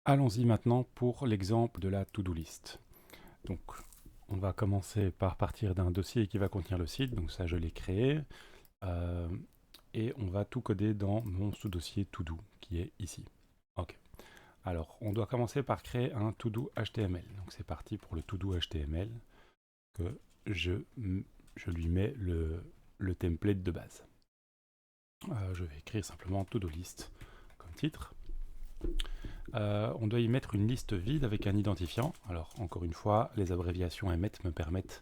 Allons-y maintenant pour l'exemple de la to-do list. Donc, on va commencer par partir d'un dossier qui va contenir le site, donc ça je l'ai créé, euh, et on va tout coder dans mon sous-dossier to-do qui est ici. Ok. Alors, on doit commencer par créer un to-do HTML. Donc c'est parti pour le to-do HTML que je lui mets le template de base. Je vais écrire simplement to-do list comme titre. On doit y mettre une liste vide avec un identifiant. Alors, encore une fois, les abréviations emmet me permettent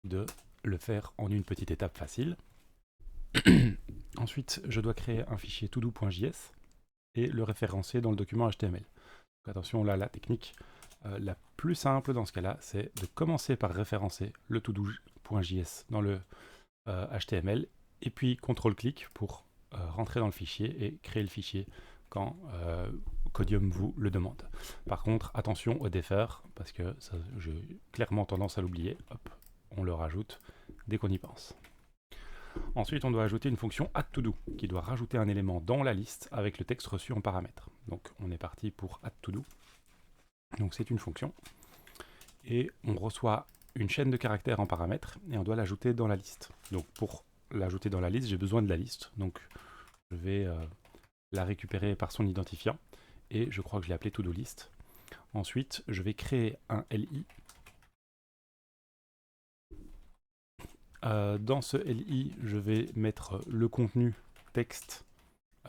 de le faire en une petite étape facile. Ensuite, je dois créer un fichier todo.js et le référencer dans le document HTML. Donc, attention, là, la technique la plus simple dans ce cas-là, c'est de commencer par référencer le todo.js dans le HTML et puis CTRL-clic pour rentrer dans le fichier et créer le fichier quand Codium vous le demande. Par contre, attention au defer, parce que j'ai clairement tendance à l'oublier. Hop, on le rajoute dès qu'on y pense. Ensuite, on doit ajouter une fonction addToDo, qui doit rajouter un élément dans la liste avec le texte reçu en paramètre. Donc, on est parti pour addToDo. Donc, c'est une fonction. Et on reçoit une chaîne de caractères en paramètres, et on doit l'ajouter dans la liste. Donc, pour l'ajouter dans la liste, j'ai besoin de la liste. Donc, je vais la récupérer par son identifiant. Et je crois que je l'ai appelé to-do list. Ensuite, je vais créer un LI. Dans ce LI, je vais mettre le contenu texte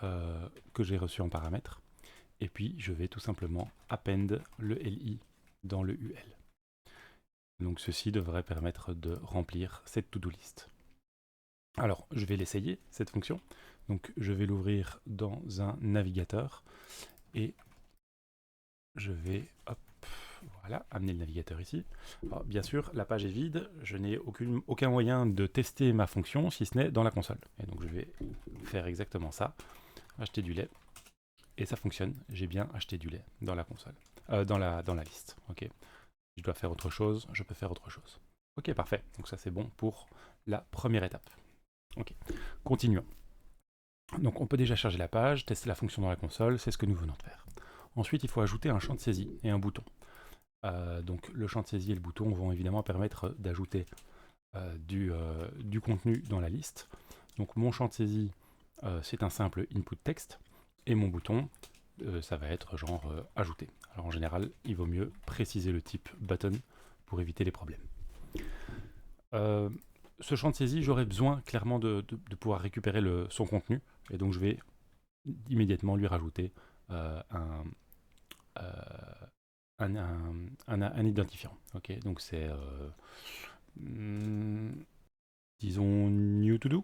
que j'ai reçu en paramètre. Et puis, je vais tout simplement append le LI dans le UL. Donc, ceci devrait permettre de remplir cette to-do list. Alors, je vais l'essayer, cette fonction. Donc, je vais l'ouvrir dans un navigateur et je vais, hop, voilà, amener le navigateur ici. Alors, bien sûr, la page est vide, je n'ai aucun moyen de tester ma fonction, si ce n'est dans la console. Et donc je vais faire exactement ça, acheter du lait, et ça fonctionne, j'ai bien acheté du lait dans la console, dans la liste. Ok. Je dois faire autre chose, je peux faire autre chose. Ok, parfait, donc ça c'est bon pour la première étape. Ok, continuons. Donc on peut déjà charger la page, tester la fonction dans la console, c'est ce que nous venons de faire. Ensuite, il faut ajouter un champ de saisie et un bouton. Donc le champ de saisie et le bouton vont évidemment permettre d'ajouter du contenu dans la liste. Donc mon champ de saisie, c'est un simple input texte, et mon bouton, ça va être genre ajouter. Alors en général, il vaut mieux préciser le type button pour éviter les problèmes. Ce champ de saisie, j'aurais besoin clairement de pouvoir récupérer son contenu, et donc je vais immédiatement lui rajouter un, un identifiant. Ok, donc c'est disons new to do.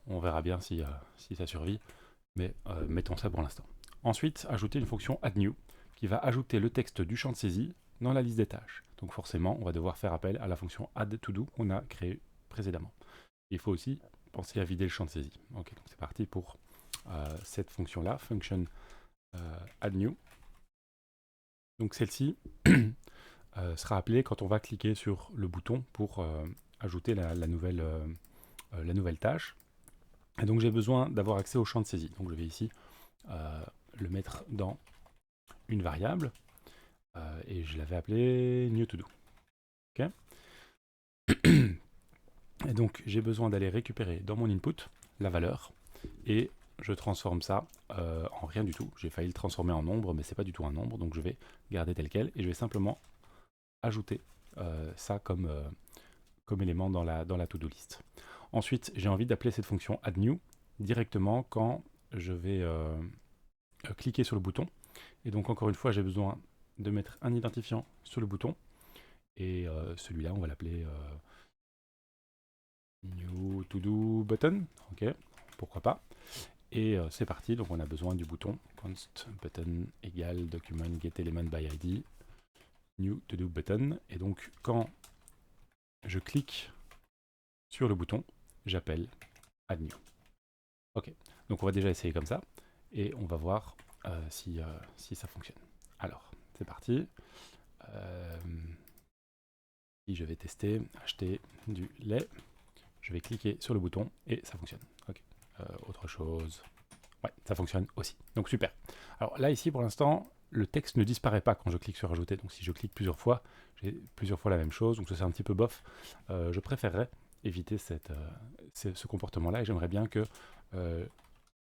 On verra bien si ça survit, mais mettons ça pour l'instant. Ensuite, ajouter une fonction add new qui va ajouter le texte du champ de saisie dans la liste des tâches. Donc forcément, on va devoir faire appel à la fonction add to do qu'on a créée précédemment. Il faut aussi penser à vider le champ de saisie. Ok, donc c'est parti pour cette fonction-là, function add new. Donc celle-ci sera appelée quand on va cliquer sur le bouton pour ajouter la nouvelle tâche. Et donc j'ai besoin d'avoir accès au champ de saisie. Donc je vais ici le mettre dans une variable et je l'avais appelé new to do. Okay. Et donc j'ai besoin d'aller récupérer dans mon input la valeur et je transforme ça en rien du tout. J'ai failli le transformer en nombre, mais c'est pas du tout un nombre, donc je vais garder tel quel et je vais simplement ajouter ça comme élément dans la to-do list. Ensuite, j'ai envie d'appeler cette fonction add new directement quand je vais cliquer sur le bouton. Et donc encore une fois, j'ai besoin de mettre un identifiant sur le bouton. Et celui-là, on va l'appeler new to do button. Ok, pourquoi pas. Et c'est parti, donc on a besoin du bouton const button égale document get element by id new to do button. Et donc quand je clique sur le bouton, j'appelle add new. Ok, donc on va déjà essayer comme ça et on va voir si ça fonctionne. Alors, c'est parti. Si je vais tester, acheter du lait, je vais cliquer sur le bouton et ça fonctionne. Ok, autre chose. Ouais, ça fonctionne aussi. Donc super. Alors là, ici, pour l'instant, le texte ne disparaît pas quand je clique sur ajouter. Donc si je clique plusieurs fois, j'ai plusieurs fois la même chose. Donc ça c'est un petit peu bof. Je préférerais éviter ce comportement-là et j'aimerais bien que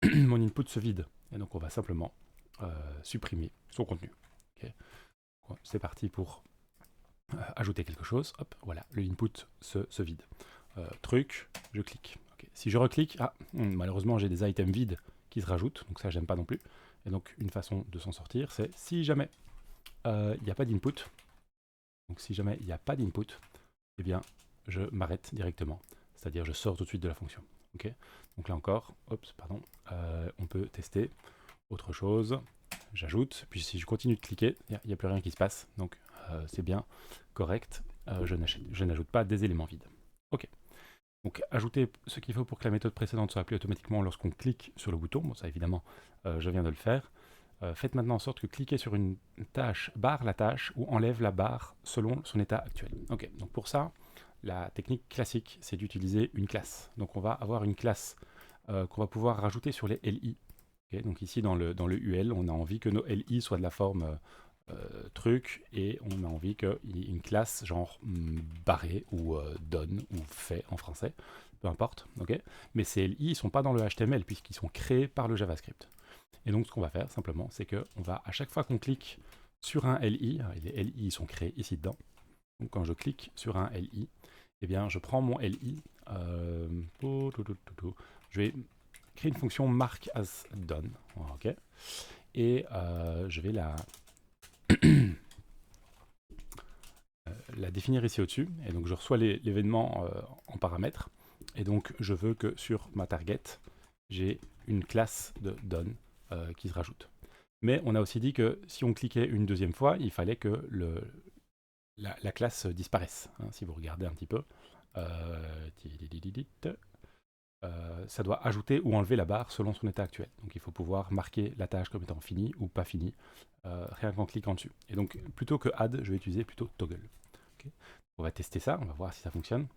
mon input se vide. Et donc on va simplement supprimer son contenu. Okay. C'est parti pour ajouter quelque chose. Hop, voilà, le input se vide. Truc, je clique. Okay. Si je reclique, malheureusement j'ai des items vides qui se rajoutent, donc ça j'aime pas non plus. Et donc une façon de s'en sortir, c'est si jamais il n'y a pas d'input, donc si jamais il n'y a pas d'input, eh bien je m'arrête directement, c'est-à-dire je sors tout de suite de la fonction. Okay. Donc là encore, on peut tester autre chose, j'ajoute, puis si je continue de cliquer, il n'y a plus rien qui se passe, donc c'est bien correct, je n'ajoute pas des éléments vides. Ok. Donc ajouter ce qu'il faut pour que la méthode précédente soit appelée automatiquement lorsqu'on clique sur le bouton, bon ça évidemment je viens de le faire. Faites maintenant en sorte que cliquer sur une tâche barre la tâche ou enlève la barre selon son état actuel. Ok, donc pour ça, la technique classique c'est d'utiliser une classe. Donc on va avoir une classe qu'on va pouvoir rajouter sur les LI. Okay, donc ici dans le UL, on a envie que nos LI soient de la forme truc et on a envie qu'il y ait une classe genre barré ou done ou fait en français, peu importe, ok. Mais ces LI ne sont pas dans le HTML puisqu'ils sont créés par le JavaScript. Et donc ce qu'on va faire simplement, c'est qu'on va à chaque fois qu'on clique sur un LI, et les LI sont créés ici dedans, donc quand je clique sur un LI, eh bien je prends mon LI, je vais créer une fonction mark as done, ok, et je vais la définir ici au-dessus, et donc je reçois l'événement en paramètres, et donc je veux que sur ma target, j'ai une classe de done qui se rajoute. Mais on a aussi dit que si on cliquait une deuxième fois, il fallait que la classe disparaisse. Hein, si vous regardez un petit peu, ça doit ajouter ou enlever la barre selon son état actuel. Donc il faut pouvoir marquer la tâche comme étant finie ou pas finie, rien qu'en cliquant dessus. Et donc plutôt que add, je vais utiliser plutôt toggle. Okay. On va tester ça, on va voir si ça fonctionne.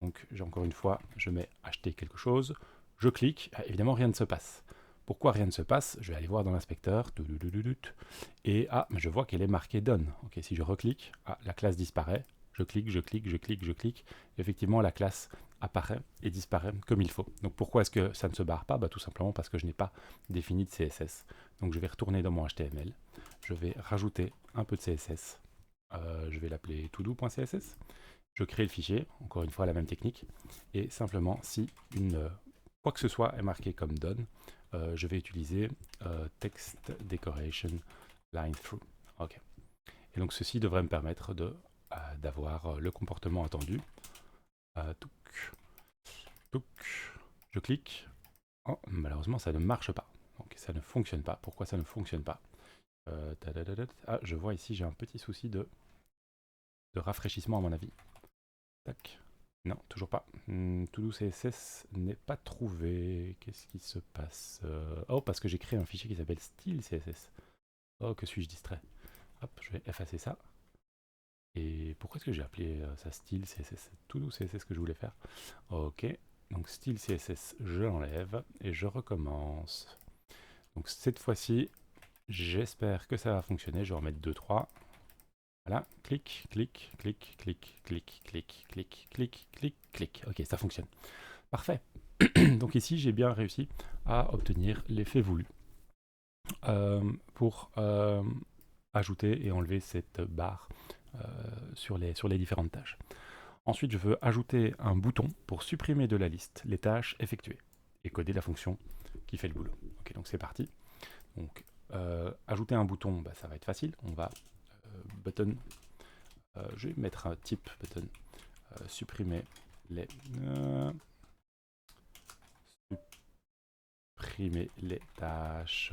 Donc encore une fois, je mets acheter quelque chose, je clique, évidemment rien ne se passe. Pourquoi rien ne se passe? Je vais aller voir dans l'inspecteur, et je vois qu'elle est marquée done. Okay, si je reclique, la classe disparaît, je clique, effectivement la classe apparaît et disparaît comme il faut. Donc pourquoi est-ce que ça ne se barre pas? Tout simplement parce que je n'ai pas défini de CSS. Donc je vais retourner dans mon HTML, je vais rajouter un peu de CSS, je vais l'appeler todo.css, je crée le fichier, encore une fois la même technique, et simplement si quoi que ce soit est marqué comme done, je vais utiliser text decoration line through. Ok. Et donc ceci devrait me permettre d'avoir le comportement attendu. Je clique. Oh, malheureusement ça ne marche pas. Donc ça ne fonctionne pas. Pourquoi ça ne fonctionne pas? Je vois ici j'ai un petit souci de rafraîchissement à mon avis. Tac. Non, toujours pas. To-do CSS n'est pas trouvé. Qu'est-ce qui se passe? Oh, parce que j'ai créé un fichier qui s'appelle style CSS. Oh, que suis-je distrait. Hop, je vais effacer ça. Et pourquoi est-ce que j'ai appelé ça style CSS? To-do CSS que je voulais faire. Ok, donc style CSS, je l'enlève et je recommence. Donc cette fois-ci, j'espère que ça va fonctionner. Je vais en mettre 2, 3. Voilà, clic, clic, clic, clic, clic, clic, clic, clic, clic, clic. Ok, ça fonctionne. Parfait. Donc ici, j'ai bien réussi à obtenir l'effet voulu pour ajouter et enlever cette barre sur les différentes tâches. Ensuite, je veux ajouter un bouton pour supprimer de la liste les tâches effectuées et coder la fonction qui fait le boulot. Ok, donc c'est parti. Donc, ajouter un bouton, ça va être facile. On va button, je vais mettre un type button, supprimer les tâches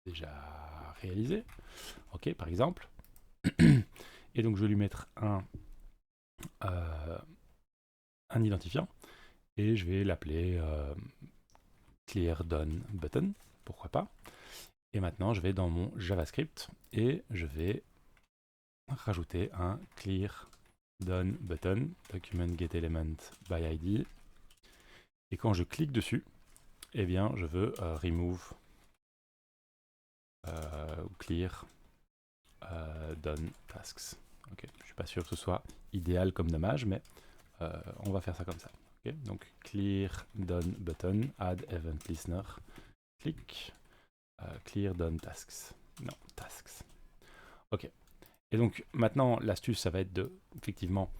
déjà réalisées. Ok, par exemple. Et donc je vais lui mettre un identifiant et je vais l'appeler clear done button, pourquoi pas. Et maintenant je vais dans mon JavaScript et je vais rajouter un clear done button, document get element by id. Et quand je clique dessus, eh bien je veux remove ou clear done tasks. Okay. Je ne suis pas sûr que ce soit idéal comme nommage, mais on va faire ça comme ça. Okay. Donc clear done button, add event listener, click, clear done tasks. Non, tasks. Ok. Et donc maintenant l'astuce ça va être de effectivement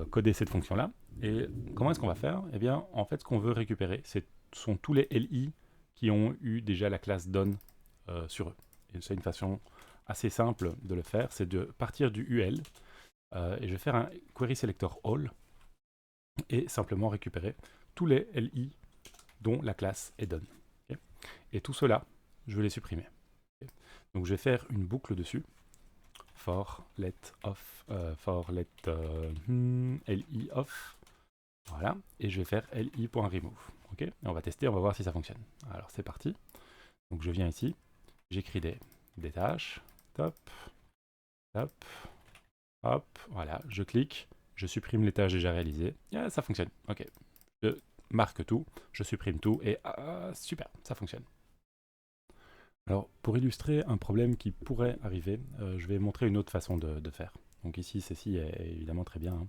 coder cette fonction là. Et comment est-ce qu'on va faire? Eh bien en fait ce qu'on veut récupérer sont tous les LI qui ont eu déjà la classe done sur eux. Et c'est une façon assez simple de le faire, c'est de partir du UL et je vais faire un query selector all et simplement récupérer tous les LI dont la classe est done. Okay. Et tout cela, je vais les supprimer. Okay. Donc je vais faire une boucle dessus. For let off, li off. Voilà. Et je vais faire li.remove. Okay. Et on va tester, on va voir si ça fonctionne. Alors c'est parti. Donc je viens ici, j'écris des tâches. Top. Top. Hop. Voilà. Je clique. Je supprime les tâches déjà réalisées. Yeah, ça fonctionne. Ok. Je marque tout, je supprime tout et super, ça fonctionne. Alors, pour illustrer un problème qui pourrait arriver, je vais montrer une autre façon de faire. Donc ici, ceci est évidemment très bien. Hein.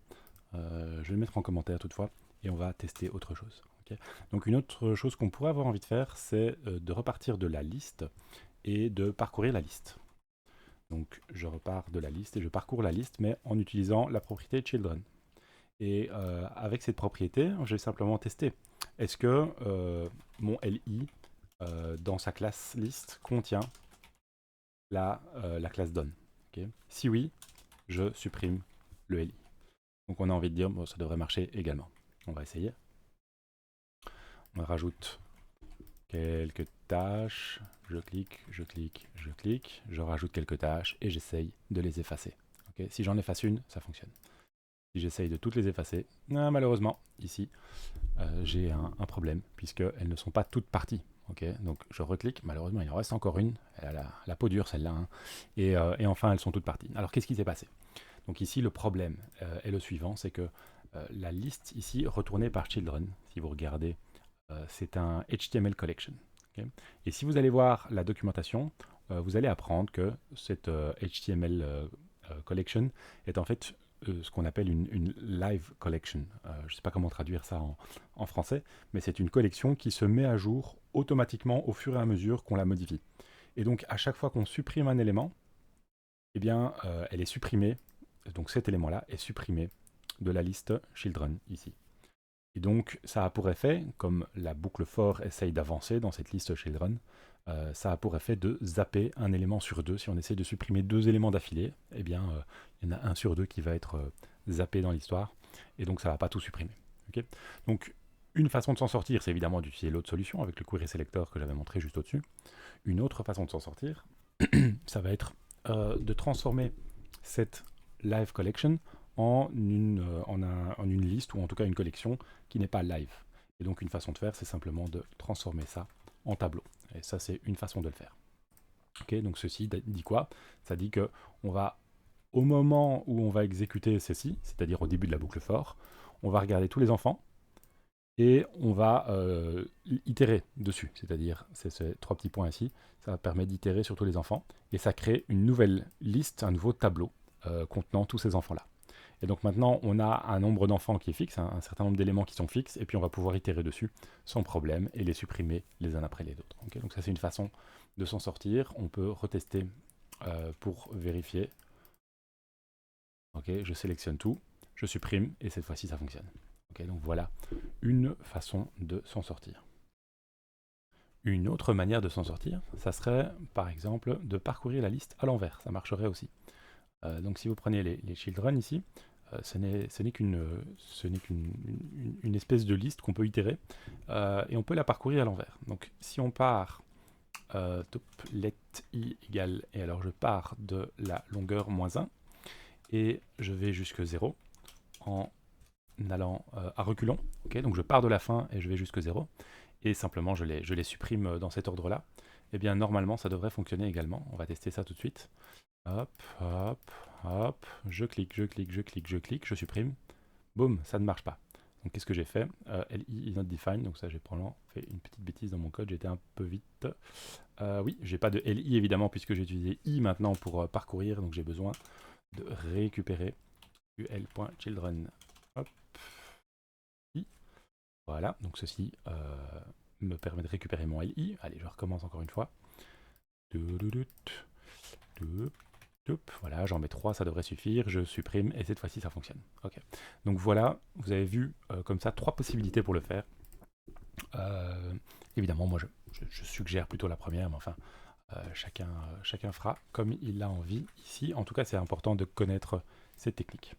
Je vais le mettre en commentaire toutefois et on va tester autre chose. Okay. Donc une autre chose qu'on pourrait avoir envie de faire, c'est de repartir de la liste et de parcourir la liste. Donc je repars de la liste et je parcours la liste, mais en utilisant la propriété children. Et avec cette propriété, je vais simplement tester. Est-ce que mon LI, dans sa classe list, contient la classe done? Okay. Si oui, je supprime le LI. Donc on a envie de dire, bon, ça devrait marcher également. On va essayer. On rajoute quelques tâches. Je clique, je clique, je clique. Je rajoute quelques tâches et j'essaye de les effacer. Okay. Si j'en efface une, ça fonctionne. Si j'essaye de toutes les effacer, malheureusement, ici, j'ai un problème, puisqu'elles ne sont pas toutes parties. Okay, donc je reclique, malheureusement il en reste encore une, elle a la peau dure celle-là, hein, et enfin elles sont toutes parties. Alors qu'est-ce qui s'est passé? Donc ici le problème est le suivant, c'est que la liste ici retournée par children, si vous regardez, c'est un HTML collection. Okay, et si vous allez voir la documentation, vous allez apprendre que cette HTML collection est en fait ce qu'on appelle une live collection. Je ne sais pas comment traduire ça en français, mais c'est une collection qui se met à jour automatiquement au fur et à mesure qu'on la modifie. Et donc à chaque fois qu'on supprime un élément, eh bien elle est supprimée, donc cet élément-là est supprimé de la liste children ici. Et donc ça a pour effet, comme la boucle for essaye d'avancer dans cette liste children, ça a pour effet de zapper un élément sur deux. Si on essaye de supprimer deux éléments d'affilée, eh bien, il y en a un sur deux qui va être zappé dans l'histoire, et donc ça ne va pas tout supprimer. Okay, donc, une façon de s'en sortir, c'est évidemment d'utiliser l'autre solution avec le query selector que j'avais montré juste au-dessus. Une autre façon de s'en sortir, ça va être de transformer cette live collection en une liste, ou en tout cas une collection qui n'est pas live. Et donc une façon de faire, c'est simplement de transformer ça en tableau. Et ça, c'est une façon de le faire. Okay, donc ceci dit quoi? Ça dit que on va, au moment où on va exécuter ceci, c'est-à-dire au début de la boucle for, on va regarder tous les enfants et on va itérer dessus. C'est-à-dire, c'est ces trois petits points ici, ça permet d'itérer sur tous les enfants et ça crée une nouvelle liste, un nouveau tableau contenant tous ces enfants-là. Et donc maintenant, on a un nombre d'enfants qui est fixe, un certain nombre d'éléments qui sont fixes, et puis on va pouvoir itérer dessus sans problème et les supprimer les uns après les autres. Okay, donc ça, c'est une façon de s'en sortir. On peut retester pour vérifier. Okay, je sélectionne tout, je supprime, et cette fois-ci, ça fonctionne. Okay, donc voilà une façon de s'en sortir. Une autre manière de s'en sortir, ça serait par exemple de parcourir la liste à l'envers. Ça marcherait aussi. Donc si vous prenez les children ici, ce n'est qu'une espèce de liste qu'on peut itérer et on peut la parcourir à l'envers. Donc si on part let i égale, et alors je pars de la longueur -1 et je vais jusque 0 en allant à reculons. Okay, donc je pars de la fin et je vais jusque 0 et simplement je les supprime dans cet ordre là. Et bien normalement ça devrait fonctionner également. On va tester ça tout de suite. Hop, hop, hop, je clique, je clique, je clique, je clique, je supprime. Boum, ça ne marche pas. Donc qu'est-ce que j'ai fait? LI is not defined, donc ça j'ai probablement fait une petite bêtise dans mon code, j'étais un peu vite. Oui, j'ai pas de LI évidemment puisque j'ai utilisé I maintenant pour parcourir, donc j'ai besoin de récupérer ul.children. Hop, I. Voilà, donc ceci me permet de récupérer mon LI. Allez, je recommence encore une fois. Voilà, j'en mets 3, ça devrait suffire, je supprime, et cette fois-ci ça fonctionne. Ok. Donc voilà, vous avez vu comme ça 3 possibilités pour le faire. Évidemment, moi je suggère plutôt la première, mais enfin, chacun fera comme il l'a envie ici. En tout cas, c'est important de connaître cette technique.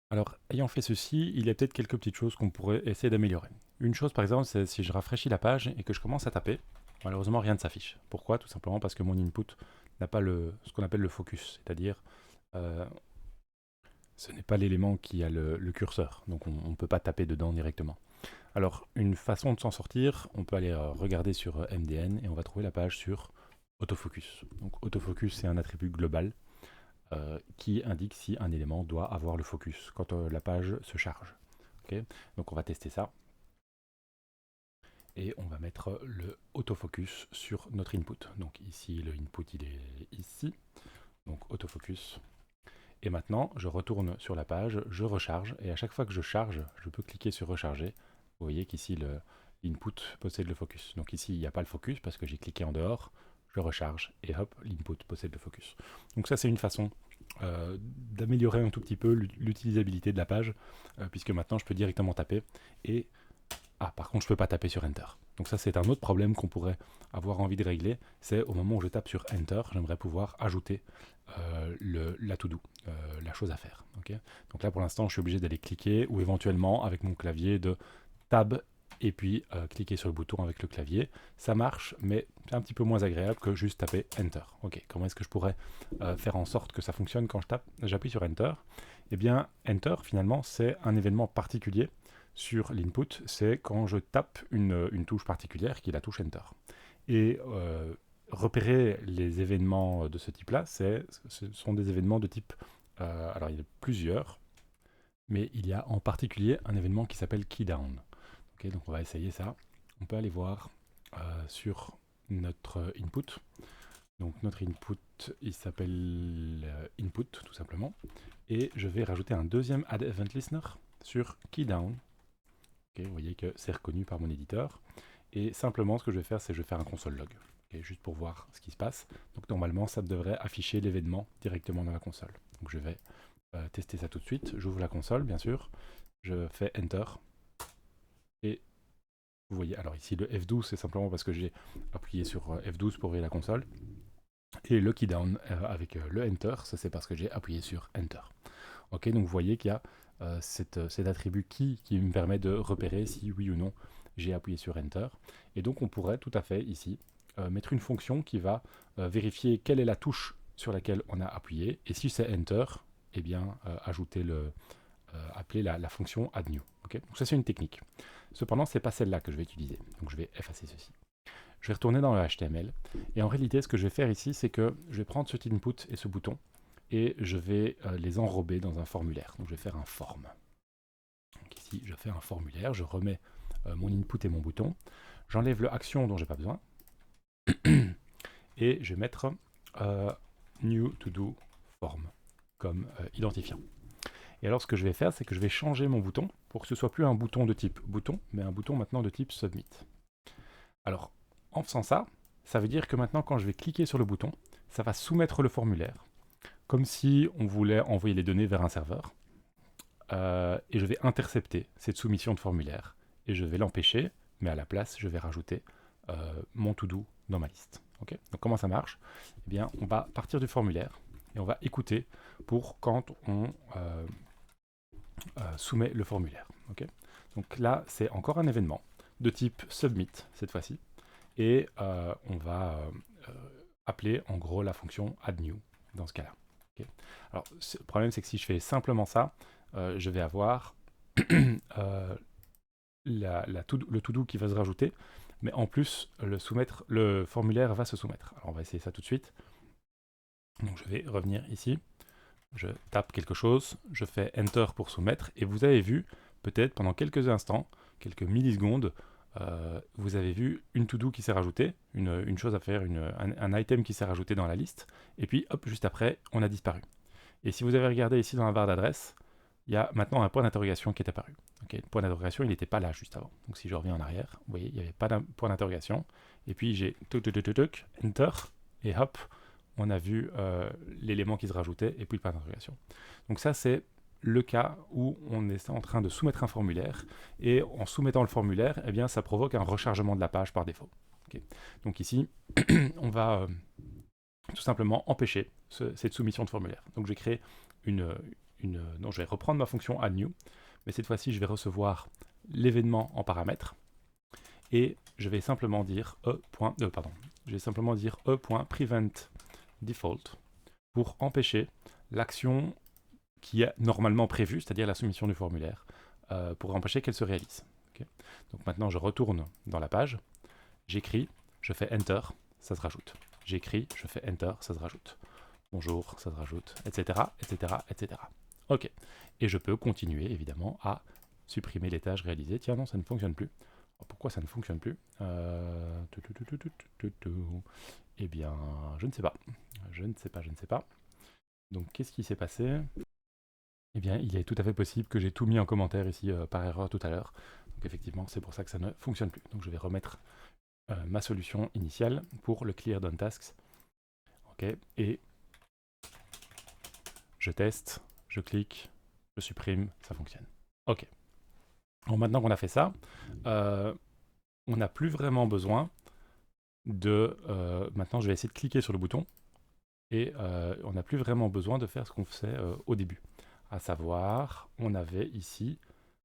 Alors, ayant fait ceci, il y a peut-être quelques petites choses qu'on pourrait essayer d'améliorer. Une chose, par exemple, c'est si je rafraîchis la page et que je commence à taper, malheureusement, rien ne s'affiche. Pourquoi? Tout simplement parce que mon input n'a pas ce qu'on appelle le focus, c'est-à-dire ce n'est pas l'élément qui a le curseur, donc on ne peut pas taper dedans directement. Alors, une façon de s'en sortir, on peut aller regarder sur MDN et on va trouver la page sur autofocus. Donc, autofocus, c'est un attribut global qui indique si un élément doit avoir le focus quand la page se charge. Okay, donc, on va tester ça. Et on va mettre le autofocus sur notre input. Donc, ici, le input, il est ici. Donc, autofocus. Et maintenant, je retourne sur la page, je recharge, et à chaque fois que je charge, je peux cliquer sur recharger. Vous voyez qu'ici, l'input possède le focus. Donc ici, il n'y a pas le focus parce que j'ai cliqué en dehors, je recharge, et hop, l'input possède le focus. Donc ça, c'est une façon d'améliorer un tout petit peu l'utilisabilité de la page, puisque maintenant, je peux directement taper, et... Ah, par contre, je ne peux pas taper sur Enter. Donc ça, c'est un autre problème qu'on pourrait avoir envie de régler. C'est au moment où je tape sur Enter, j'aimerais pouvoir ajouter la to-do, la chose à faire. Okay, donc là, pour l'instant, je suis obligé d'aller cliquer ou éventuellement, avec mon clavier, de Tab et puis cliquer sur le bouton avec le clavier. Ça marche, mais c'est un petit peu moins agréable que juste taper Enter. Ok, comment est-ce que je pourrais faire en sorte que ça fonctionne quand j'appuie sur Enter? Eh bien, Enter, finalement, c'est un événement particulier sur l'input, c'est quand je tape une touche particulière qui est la touche Enter. Et repérer les événements de ce type-là, ce sont des événements de type... alors il y en a plusieurs, mais il y a en particulier un événement qui s'appelle keydown. Okay, donc on va essayer ça. On peut aller voir sur notre input. Donc notre input, il s'appelle input tout simplement. Et je vais rajouter un deuxième add event listener sur keydown. Okay, vous voyez que c'est reconnu par mon éditeur. Et simplement, ce que je vais faire, c'est que je vais faire un console log. Okay, juste pour voir ce qui se passe. Donc normalement, ça devrait afficher l'événement directement dans la console. Donc je vais tester ça tout de suite. J'ouvre la console, bien sûr. Je fais Enter. Et vous voyez, alors ici, le F12, c'est simplement parce que j'ai appuyé sur F12 pour ouvrir la console. Et le keydown avec le Enter, ça c'est parce que j'ai appuyé sur Enter. Ok, donc vous voyez qu'il y a cet attribut key qui me permet de repérer si oui ou non j'ai appuyé sur Enter. Et donc on pourrait tout à fait ici mettre une fonction qui va vérifier quelle est la touche sur laquelle on a appuyé. Et si c'est Enter, eh bien appeler la fonction addNew. Okay, donc ça c'est une technique. Cependant, ce n'est pas celle-là que je vais utiliser. Donc je vais effacer ceci. Je vais retourner dans le HTML. Et en réalité, ce que je vais faire ici, c'est que je vais prendre cet input et ce bouton et je vais les enrober dans un formulaire. Donc je vais faire un form. Donc ici, je fais un formulaire, je remets mon input et mon bouton. J'enlève le action dont je n'ai pas besoin. Et je vais mettre new to do form comme identifiant. Et alors ce que je vais faire, c'est que je vais changer mon bouton pour que ce soit plus un bouton de type bouton, mais un bouton maintenant de type submit. Alors, en faisant ça, ça veut dire que maintenant quand je vais cliquer sur le bouton, ça va soumettre le formulaire, comme si on voulait envoyer les données vers un serveur. Et je vais intercepter cette soumission de formulaire, et je vais l'empêcher, mais à la place, je vais rajouter mon to-do dans ma liste. Okay, donc comment ça marche? Eh bien, on va partir du formulaire, et on va écouter pour quand on soumet le formulaire. Okay, donc là, c'est encore un événement de type submit, cette fois-ci, et on va appeler en gros la fonction addNew dans ce cas-là. Okay. Alors, le problème, c'est que si je fais simplement ça, je vais avoir le to-do qui va se rajouter, mais en plus, le formulaire va se soumettre. Alors, on va essayer ça tout de suite. Donc, je vais revenir ici. Je tape quelque chose, je fais Enter pour soumettre, et vous avez vu, peut-être pendant quelques instants, quelques millisecondes, vous avez vu une to-do qui s'est rajoutée, une chose à faire, un item qui s'est rajouté dans la liste, et puis hop, juste après, on a disparu. Et si vous avez regardé ici dans la barre d'adresse, il y a maintenant un point d'interrogation qui est apparu. Okay, le point d'interrogation, il n'était pas là juste avant. Donc si je reviens en arrière, vous voyez, il n'y avait pas de point d'interrogation. Et puis j'ai Enter, et hop, on a vu l'élément qui se rajoutait, et puis le point d'interrogation. Donc ça, c'est le cas où on est en train de soumettre un formulaire, et en soumettant le formulaire, eh bien, ça provoque un rechargement de la page par défaut. Okay. Donc ici, on va tout simplement empêcher cette soumission de formulaire. Donc je vais créer je vais reprendre ma fonction addNew, mais cette fois-ci, je vais recevoir l'événement en paramètre, et je vais simplement dire e.preventDefault pour empêcher l'action qui est normalement prévue, c'est-à-dire la soumission du formulaire, pour empêcher qu'elle se réalise. Okay. Donc maintenant, je retourne dans la page, j'écris, je fais Enter, ça se rajoute. J'écris, je fais Enter, ça se rajoute. Bonjour, ça se rajoute, etc., etc., etc. Ok. Et je peux continuer, évidemment, à supprimer les tâches réalisées. Tiens, non, ça ne fonctionne plus. Alors, pourquoi ça ne fonctionne plus Eh bien, je ne sais pas. Je ne sais pas. Donc, qu'est-ce qui s'est passé? Eh bien, il est tout à fait possible que j'ai tout mis en commentaire ici par erreur tout à l'heure. Donc, effectivement, c'est pour ça que ça ne fonctionne plus. Donc, je vais remettre ma solution initiale pour le clear done tasks. Ok. Et je teste, je clique, je supprime, ça fonctionne. Ok. Donc maintenant qu'on a fait ça, on n'a plus vraiment besoin de... maintenant, je vais essayer de cliquer sur le bouton, et on n'a plus vraiment besoin de faire ce qu'on faisait au début. À savoir, on avait ici,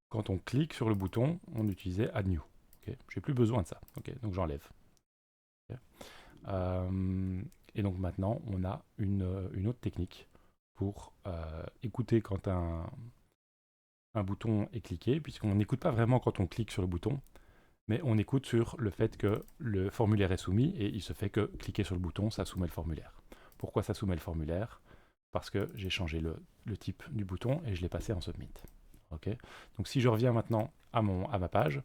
quand on clique sur le bouton, on utilisait addNew. Okay. J'ai plus besoin de ça. Okay. Donc j'enlève. Okay. Et donc maintenant, on a une autre technique pour écouter quand un bouton est cliqué, puisqu'on n'écoute pas vraiment quand on clique sur le bouton, mais on écoute sur le fait que le formulaire est soumis, et il se fait que cliquer sur le bouton, ça soumet le formulaire. Pourquoi ça soumet le formulaire? Parce que j'ai changé le type du bouton et je l'ai passé en submit. Okay. Donc si je reviens maintenant à ma page,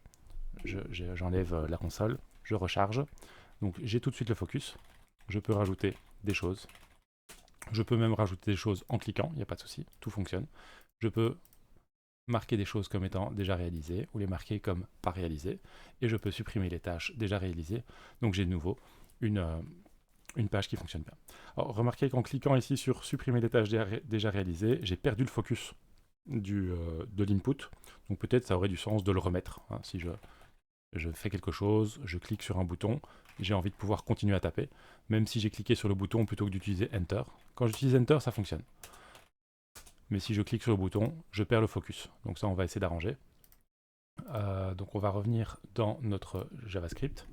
j'enlève la console, je recharge, donc j'ai tout de suite le focus, je peux rajouter des choses. Je peux même rajouter des choses en cliquant, il n'y a pas de souci, tout fonctionne. Je peux marquer des choses comme étant déjà réalisées ou les marquer comme pas réalisées, et je peux supprimer les tâches déjà réalisées. Donc j'ai de nouveau une page qui fonctionne bien. Alors remarquez qu'en cliquant ici sur supprimer les tâches déjà réalisées, j'ai perdu le focus de l'input, donc peut-être ça aurait du sens de le remettre. Hein, si je fais quelque chose, je clique sur un bouton, j'ai envie de pouvoir continuer à taper, même si j'ai cliqué sur le bouton plutôt que d'utiliser Enter. Quand j'utilise Enter, ça fonctionne. Mais si je clique sur le bouton, je perds le focus. Donc ça, on va essayer d'arranger. Donc on va revenir dans notre JavaScript,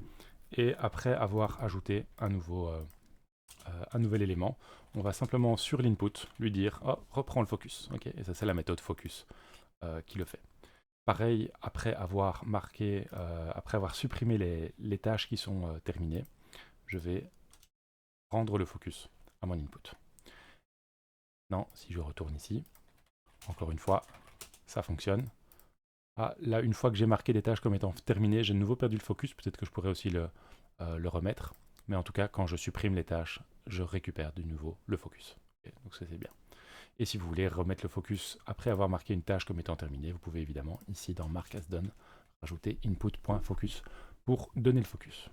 et après avoir ajouté un nouvel élément, on va simplement sur l'input lui dire oh, reprends le focus. Okay, et ça, c'est la méthode focus qui le fait. Pareil, après avoir supprimé les tâches qui sont terminées, je vais rendre le focus à mon input. Non, si je retourne ici, encore une fois, ça fonctionne. Ah, là, une fois que j'ai marqué les tâches comme étant terminées, j'ai de nouveau perdu le focus. Peut-être que je pourrais aussi le remettre. Mais en tout cas, quand je supprime les tâches, je récupère de nouveau le focus. Okay, donc ça, c'est bien. Et si vous voulez remettre le focus après avoir marqué une tâche comme étant terminée, vous pouvez évidemment, ici dans Mark as done, rajouter input.focus pour donner le focus.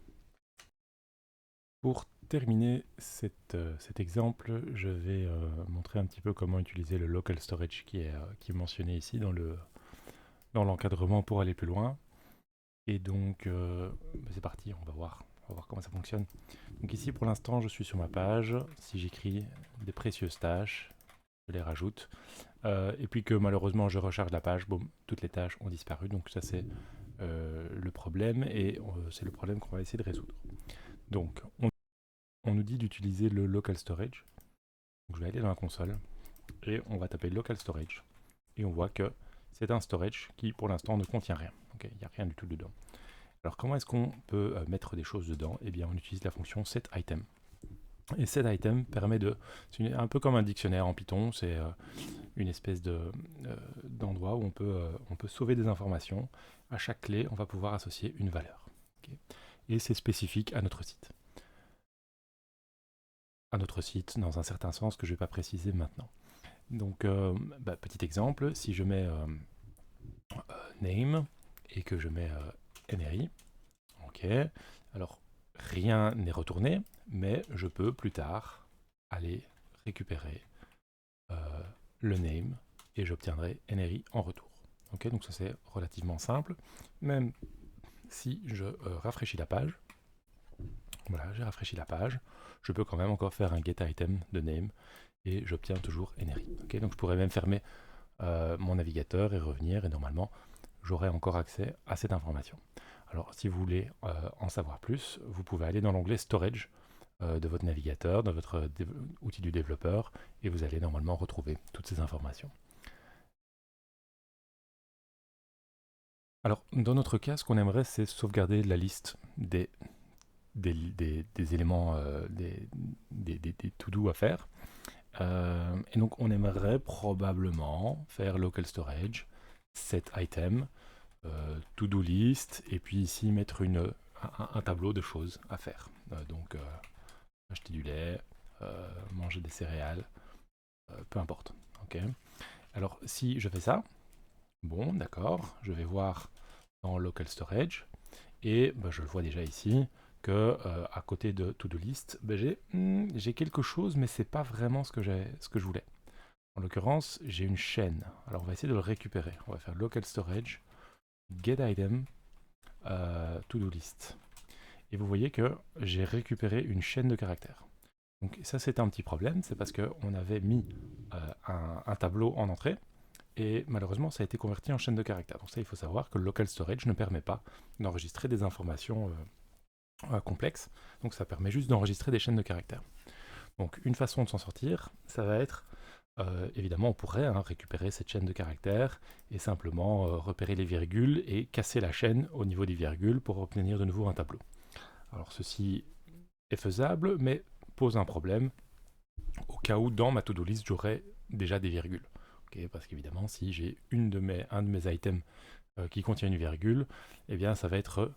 Pour terminer cet exemple, je vais montrer un petit peu comment utiliser le local storage qui est mentionné ici dans l'encadrement pour aller plus loin. Et donc, c'est parti, on va voir comment ça fonctionne. Donc ici, pour l'instant, je suis sur ma page. Si j'écris des précieuses tâches, je les rajoute. Et puis que malheureusement, je recharge la page, boum, toutes les tâches ont disparu. Donc ça, c'est le problème, et c'est le problème qu'on va essayer de résoudre. Donc, on nous dit d'utiliser le local storage. Donc, je vais aller dans la console, et on va taper local storage. Et on voit que c'est un storage qui, pour l'instant, ne contient rien. Okay, il n'y a rien du tout dedans. Alors, comment est-ce qu'on peut mettre des choses dedans? Eh bien, on utilise la fonction setItem. Et set item permet de... C'est un peu comme un dictionnaire en Python, c'est une espèce d'endroit où on peut sauver des informations. À chaque clé, on va pouvoir associer une valeur. Okay. Et c'est spécifique à notre site. À notre site, dans un certain sens que je ne vais pas préciser maintenant. Donc, petit exemple, si je mets name et que je mets NRI, ok, alors rien n'est retourné, mais je peux plus tard aller récupérer le name et j'obtiendrai NRI en retour. Ok, donc ça c'est relativement simple. Même si je rafraîchis la page, voilà, j'ai rafraîchi la page, je peux quand même encore faire un get item de name et j'obtiens toujours NRI. Okay, donc je pourrais même fermer mon navigateur et revenir et normalement j'aurai encore accès à cette information. Alors si vous voulez en savoir plus, vous pouvez aller dans l'onglet Storage de votre navigateur, dans votre outil du développeur, et vous allez normalement retrouver toutes ces informations. Alors dans notre cas, ce qu'on aimerait, c'est sauvegarder la liste des éléments, des to-do à faire. Et donc on aimerait probablement faire local storage, set item, to-do list, et puis ici mettre un tableau de choses à faire. Donc acheter du lait, manger des céréales, peu importe. Okay. Alors si je fais ça, bon d'accord, je vais voir dans local storage, et je le vois déjà ici, que à côté de to-do list, j'ai quelque chose, mais c'est pas vraiment ce que je voulais. En l'occurrence, j'ai une chaîne. Alors on va essayer de le récupérer. On va faire local storage, get item, to-do list. Et vous voyez que j'ai récupéré une chaîne de caractères. Donc ça c'est un petit problème, c'est parce qu'on avait mis un tableau en entrée, et malheureusement ça a été converti en chaîne de caractères. Donc ça il faut savoir que le local storage ne permet pas d'enregistrer des informations complexes, donc ça permet juste d'enregistrer des chaînes de caractères. Donc une façon de s'en sortir, ça va être, évidemment on pourrait récupérer cette chaîne de caractères et simplement repérer les virgules et casser la chaîne au niveau des virgules pour obtenir de nouveau un tableau. Alors ceci est faisable, mais pose un problème au cas où dans ma to-do list j'aurais déjà des virgules. Okay, parce qu'évidemment si j'ai un de mes items qui contient une virgule, eh bien ça va être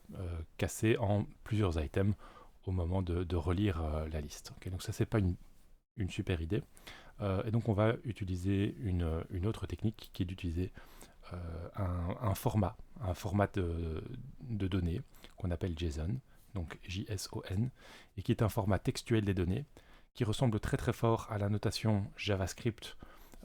cassé en plusieurs items au moment de relire la liste. Okay, donc ça c'est pas une super idée. Et donc on va utiliser une autre technique qui est d'utiliser un format de données qu'on appelle JSON, donc JSON, et qui est un format textuel des données qui ressemble très très fort à la notation JavaScript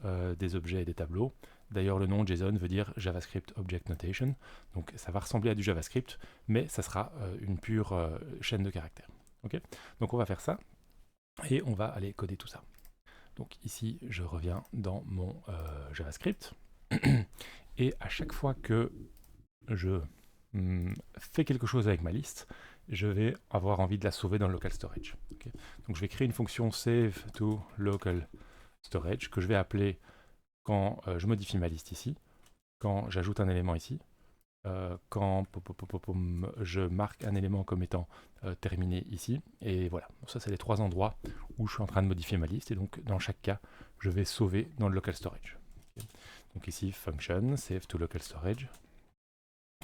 des objets et des tableaux. D'ailleurs, le nom JSON veut dire JavaScript Object Notation, donc ça va ressembler à du JavaScript, mais ça sera une pure chaîne de caractères. Okay, donc on va faire ça, et on va aller coder tout ça. Donc ici, je reviens dans mon JavaScript, et à chaque fois que je fais quelque chose avec ma liste, je vais avoir envie de la sauver dans le local storage. Okay, donc je vais créer une fonction save to local storage que je vais appeler quand je modifie ma liste ici, quand j'ajoute un élément ici, quand je marque un élément comme étant terminé ici, et voilà. Ça c'est les trois endroits où je suis en train de modifier ma liste, et donc dans chaque cas, je vais sauver dans le local storage. Okay. Donc ici, function, save to local storage,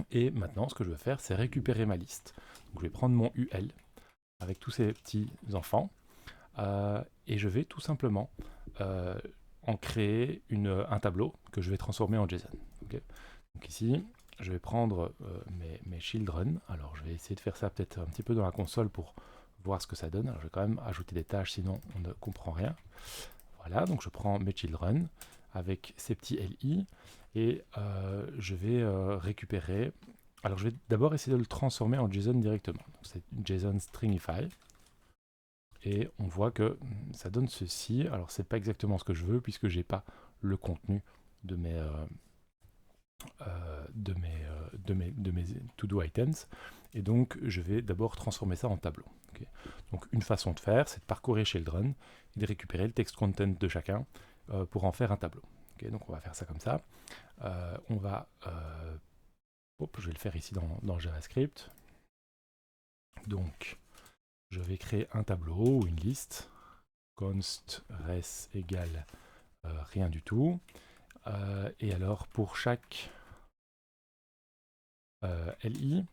et maintenant ce que je vais faire, c'est récupérer ma liste. Donc je vais prendre mon UL, avec tous ces petits enfants, et je vais tout simplement en créer un tableau que je vais transformer en JSON. Okay. Donc ici, je vais prendre mes children. Alors je vais essayer de faire ça peut-être un petit peu dans la console pour voir ce que ça donne. Alors je vais quand même ajouter des tâches, sinon on ne comprend rien. Voilà, donc je prends mes children avec ces petits LI et je vais récupérer. Alors je vais d'abord essayer de le transformer en JSON directement. C'est JSON stringify. Et on voit que ça donne ceci. Alors c'est pas exactement ce que je veux puisque j'ai pas le contenu de mes to-do items, et donc je vais d'abord transformer ça en tableau. Okay. Donc une façon de faire, c'est de parcourir Children et de récupérer le text content de chacun pour en faire un tableau. Okay, donc on va faire ça comme ça. On va, je vais le faire ici dans JavaScript. Donc je vais créer un tableau ou une liste. Const res égale rien du tout. Et alors pour chaque li,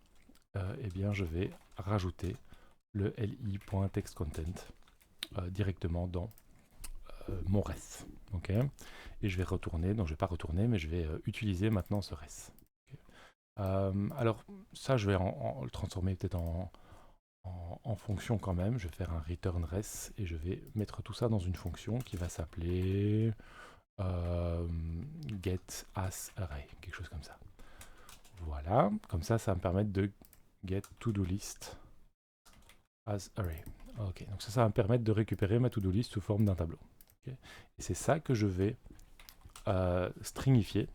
eh bien je vais rajouter le li.textContent directement dans mon res. Okay, et je vais retourner, donc je ne vais pas retourner, mais je vais utiliser maintenant ce res. Okay. Alors ça, je vais le transformer peut-être en fonction quand même. Je vais faire un return res et je vais mettre tout ça dans une fonction qui va s'appeler getAsArray, quelque chose comme ça. Voilà, comme ça, ça va me permettre de get to-do list as array. Ok, donc ça va me permettre de récupérer ma to-do list sous forme d'un tableau. Okay. Et c'est ça que je vais stringifier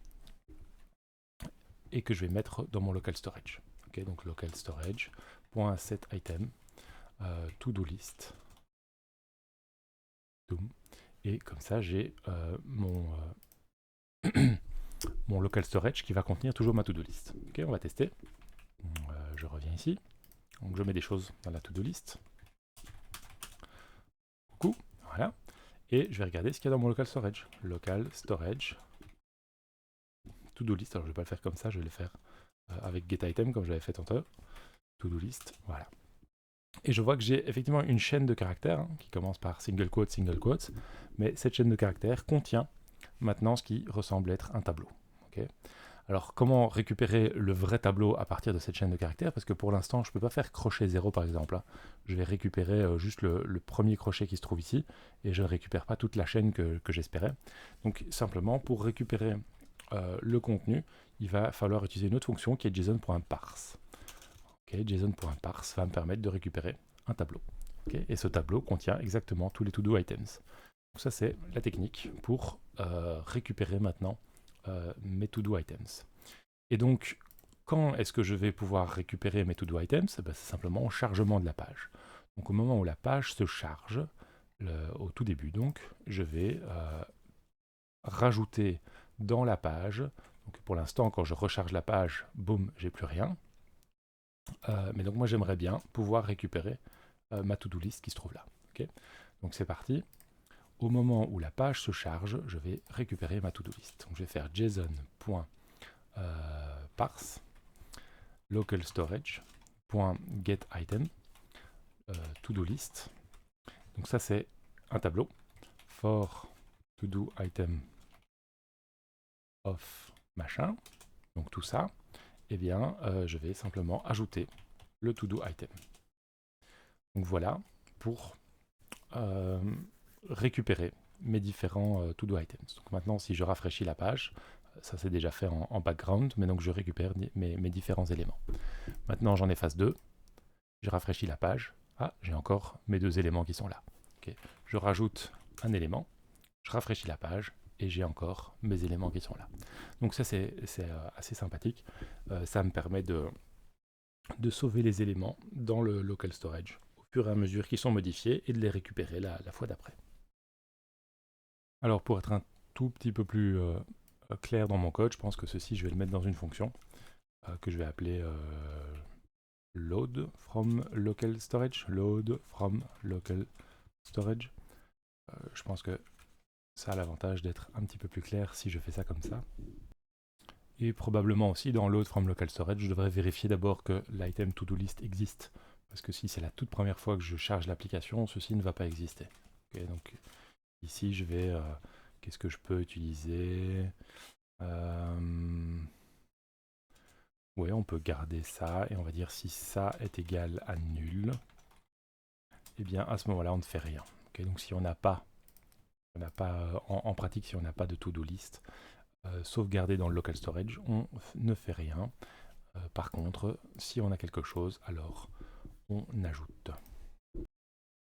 et que je vais mettre dans mon local storage. Okay, donc local storage .setItem to-do list. Et comme ça, j'ai mon mon local storage qui va contenir toujours ma to-do list. Ok, on va tester. Je reviens ici. Donc je mets des choses dans la to-do list. Coucou, voilà. Et je vais regarder ce qu'il y a dans mon local storage. Local storage to-do list. Alors je ne vais pas le faire comme ça, je vais le faire avec getItem comme j'avais fait tantôt. To-do list, voilà. Et je vois que j'ai effectivement une chaîne de caractères qui commence par single quote, mais cette chaîne de caractères contient maintenant ce qui ressemble être un tableau. Okay. Alors comment récupérer le vrai tableau à partir de cette chaîne de caractères? Parce que pour l'instant je ne peux pas faire crochet 0 par exemple. Hein. Je vais récupérer juste le premier crochet qui se trouve ici et je ne récupère pas toute la chaîne que j'espérais. Donc simplement pour récupérer le contenu, il va falloir utiliser une autre fonction qui est JSON.parse. Okay, JSON.parse va me permettre de récupérer un tableau. Okay, et ce tableau contient exactement tous les to-do items. Donc ça c'est la technique pour récupérer maintenant mes to-do items. Et donc, quand est-ce que je vais pouvoir récupérer mes to-do items? Ben, c'est simplement au chargement de la page. Donc au moment où la page se charge, au tout début donc, je vais rajouter dans la page, donc pour l'instant quand je recharge la page, boum, j'ai plus rien. Mais donc moi j'aimerais bien pouvoir récupérer ma to-do list qui se trouve là. Okay, donc c'est parti. Au moment où la page se charge, je vais récupérer ma to-do list. Donc je vais faire JSON.parse local storage.getItem to-do list. Donc ça c'est un tableau for to-do item of machin. Donc tout ça, eh bien je vais simplement ajouter le to-do item. Donc voilà pour récupérer mes différents to-do items. Donc maintenant, si je rafraîchis la page, ça c'est déjà fait en background, mais donc je récupère mes différents éléments. Maintenant, j'en efface deux. Je rafraîchis la page. Ah, j'ai encore mes deux éléments qui sont là. Okay. Je rajoute un élément. Je rafraîchis la page et j'ai encore mes éléments qui sont là. Donc ça, c'est assez sympathique. Ça me permet de sauver les éléments dans le local storage au fur et à mesure qu'ils sont modifiés et de les récupérer la fois d'après. Alors pour être un tout petit peu plus clair dans mon code, je pense que ceci, je vais le mettre dans une fonction que je vais appeler load from local storage. Load from local storage. Je pense que ça a l'avantage d'être un petit peu plus clair si je fais ça comme ça. Et probablement aussi dans load from local storage, je devrais vérifier d'abord que l'item to-do list existe. Parce que si c'est la toute première fois que je charge l'application, ceci ne va pas exister. Okay, donc ici, je vais... qu'est-ce que je peux utiliser? Oui, on peut garder ça et on va dire si ça est égal à nul, eh bien à ce moment-là, on ne fait rien. Okay, donc si on n'a pas, en pratique, si on n'a pas de to-do list sauvegardé dans le local storage, on ne fait rien. Par contre, si on a quelque chose, alors on ajoute.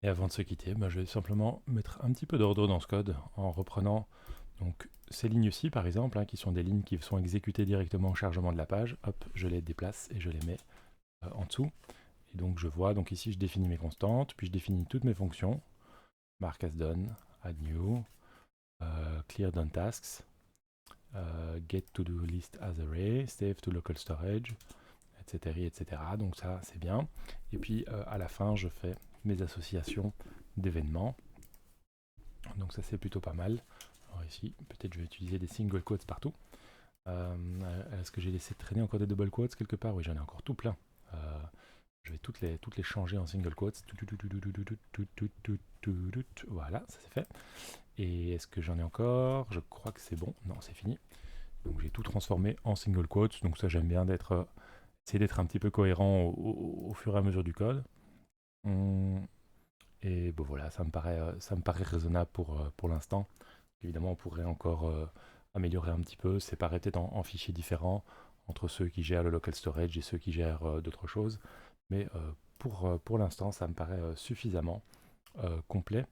Et avant de se quitter, je vais simplement mettre un petit peu d'ordre dans ce code en reprenant donc ces lignes-ci par exemple, qui sont des lignes qui sont exécutées directement au chargement de la page. Hop, je les déplace et je les mets en dessous. Et donc je vois, donc ici je définis mes constantes, puis je définis toutes mes fonctions. Mark as done, add new, clear done tasks, get to do list as array, save to local storage, etc. etc. Donc ça c'est bien. Et puis à la fin je fais mes associations d'événements. Donc ça c'est plutôt pas mal. Alors ici, peut-être je vais utiliser des single quotes partout. Est-ce que j'ai laissé traîner encore des double quotes quelque part? Oui, j'en ai encore tout plein. Je vais toutes les changer en single quotes. Voilà, ça c'est fait. Et est-ce que j'en ai encore? Je crois que c'est bon. Non, c'est fini. Donc j'ai tout transformé en single quotes. Donc ça, j'aime bien essayer d'être un petit peu cohérent au fur et à mesure du code. Et bon voilà, ça me paraît raisonnable pour l'instant. Évidemment, on pourrait encore améliorer un petit peu, séparer peut-être en fichiers différents entre ceux qui gèrent le local storage et ceux qui gèrent d'autres choses. Mais pour l'instant, ça me paraît suffisamment complet.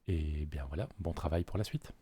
Et bien voilà, bon travail pour la suite.